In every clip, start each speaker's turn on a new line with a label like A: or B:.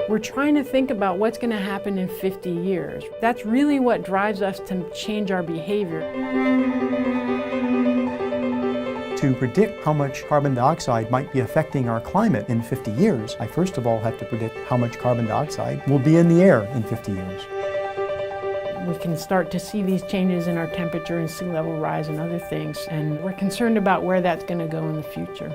A: We're trying to think about what's going to happen in 50 years. That's really what drives us to change our behavior.
B: To predict how much carbon dioxide might be affecting our climate in 50 years, I first of all have to predict how much carbon dioxide will be in the air in 50 years.
A: We can start to see these changes in our temperature and sea level rise and other things, and we're concerned about where that's going to go in the future.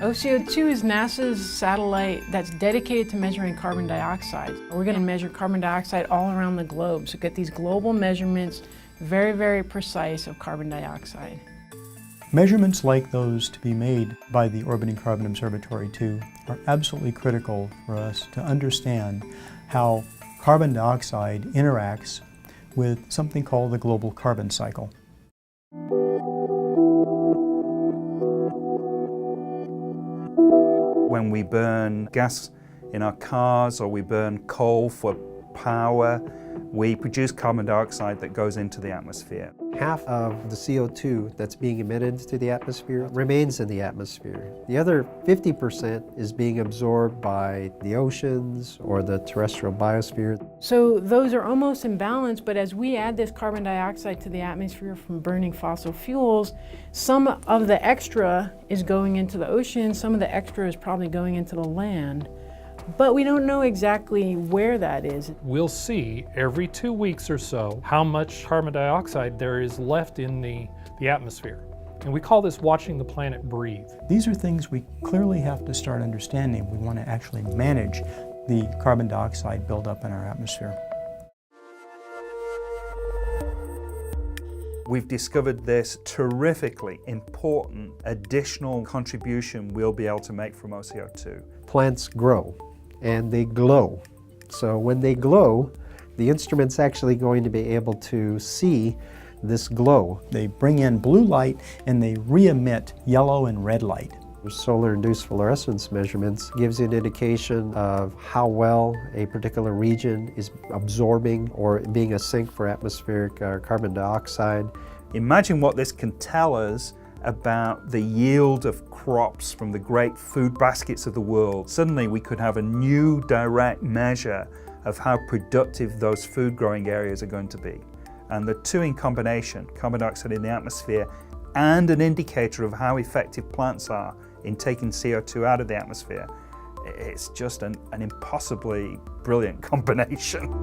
A: OCO-2 is NASA's satellite that's dedicated to measuring carbon dioxide. We're going to measure carbon dioxide all around the globe, so get these global measurements, very, very precise, of carbon dioxide.
B: Measurements like those to be made by the Orbiting Carbon Observatory-2 are absolutely critical for us to understand how carbon dioxide interacts with something called the global carbon cycle.
C: When we burn gas in our cars or we burn coal for power, we produce carbon dioxide that goes into the atmosphere.
D: Half of the CO2 that's being emitted to the atmosphere remains in the atmosphere. The other 50% is being absorbed by the oceans or the terrestrial biosphere.
A: So those are almost in balance, but as we add this carbon dioxide to the atmosphere from burning fossil fuels, some of the extra is going into the ocean, some of the extra is probably going into the land. But we don't know exactly where that is.
E: We'll see every 2 weeks or so how much carbon dioxide there is left in the atmosphere. And we call this watching the planet breathe.
B: These are things we clearly have to start understanding. We want to actually manage the carbon dioxide buildup in our atmosphere.
C: We've discovered this terrifically important additional contribution we'll be able to make from OCO2.
D: Plants grow and they glow. So when they glow, the instrument's actually going to be able to see this glow.
B: They bring in blue light and they re-emit yellow and red light.
D: Solar-induced fluorescence measurements gives you an indication of how well a particular region is absorbing or being a sink for atmospheric carbon dioxide.
C: Imagine what this can tell us about the yield of crops from the great food baskets of the world. Suddenly we could have a new direct measure of how productive those food growing areas are going to be. And the two in combination, carbon dioxide in the atmosphere and an indicator of how effective plants are in taking CO2 out of the atmosphere, it's just an impossibly brilliant combination.